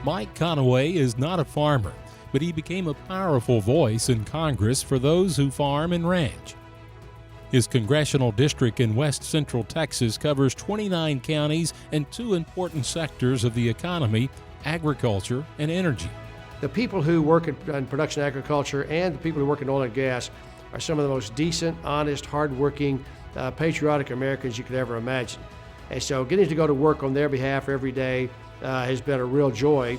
Mike Conaway is not a farmer, but he became a powerful voice in Congress for those who farm and ranch. His congressional district in west central Texas covers 29 counties and two important sectors of the economy: agriculture and energy. The people who work in production agriculture and the people who work in oil and gas are some of the most decent, honest, hardworking, patriotic Americans you could ever imagine. And so getting to go to work on their behalf every day has been a real joy.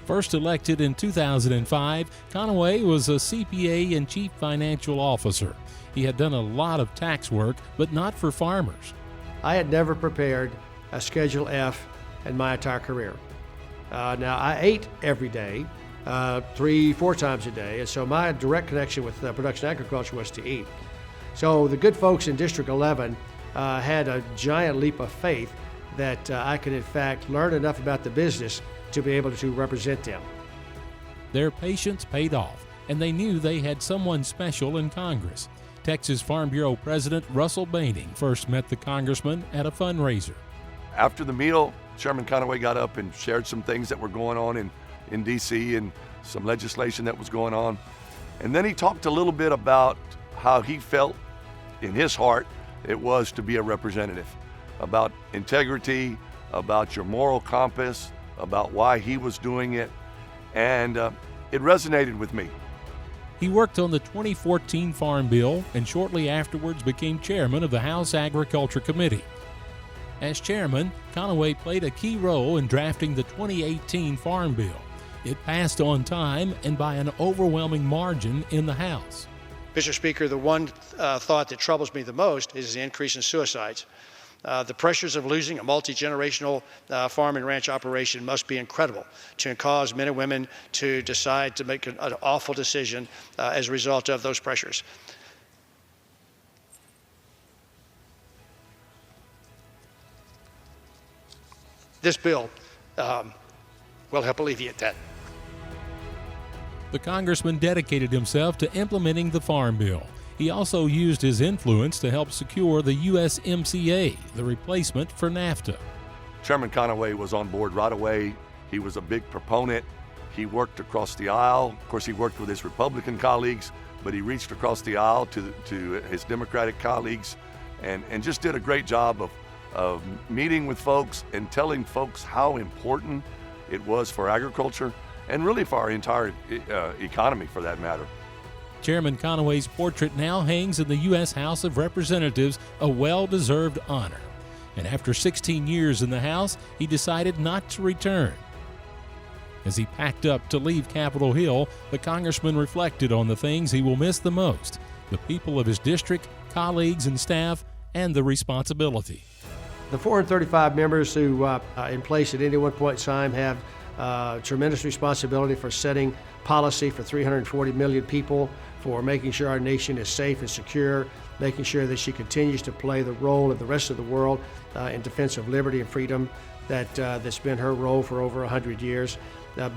First elected in 2005, Conaway was a CPA and chief financial officer. He had done a lot of tax work, but not for farmers. I had never prepared a Schedule F in my entire career. Now, I ate every day, 3-4 times a day, and so my direct connection with production agriculture was to eat. So the good folks in District 11 had a giant leap of faith that I could in fact learn enough about the business to be able to represent them. Their patience paid off, and they knew they had someone special in Congress. Texas Farm Bureau President Russell Baining first met the congressman at a fundraiser. After the meal, Chairman Conaway got up and shared some things that were going on in D.C. and some legislation that was going on. And then he talked a little bit about how he felt in his heart it was to be a representative, about integrity, about your moral compass, about why he was doing it, and it resonated with me. He worked on the 2014 Farm Bill and shortly afterwards became chairman of the House Agriculture Committee. As chairman, Conaway played a key role in drafting the 2018 Farm Bill. It passed on time and by an overwhelming margin in the House. Mr. Speaker, the one thought that troubles me the most is the increase in suicides. The pressures of losing a multi-generational farm and ranch operation must be incredible to cause men and women to decide to make an awful decision as a result of those pressures. This bill will help alleviate that. The congressman dedicated himself to implementing the Farm Bill. He also used his influence to help secure the USMCA, the replacement for NAFTA. Chairman Conaway was on board right away. He was a big proponent. He worked across the aisle. Of course, he worked with his Republican colleagues, but he reached across the aisle to his Democratic colleagues and just did a great job of meeting with folks and telling folks how important it was for agriculture and really for our entire economy, for that matter. Chairman Conaway's portrait now hangs in the U.S. House of Representatives, a well-deserved honor. And after 16 years in the House, he decided not to return. As he packed up to leave Capitol Hill, the congressman reflected on the things he will miss the most: the people of his district, colleagues and staff, and the responsibility. The 435 members who in place at any one point in time have tremendous responsibility for setting policy for 340 million people, for making sure our nation is safe and secure, making sure that she continues to play the role of the rest of the world in defense of liberty and freedom that's been her role for over 100 years.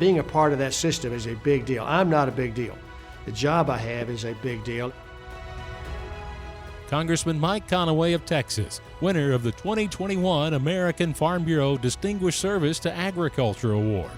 Being a part of that system is a big deal. I'm not a big deal. The job I have is a big deal. Congressman Mike Conaway of Texas, winner of the 2021 American Farm Bureau Distinguished Service to Agriculture Award.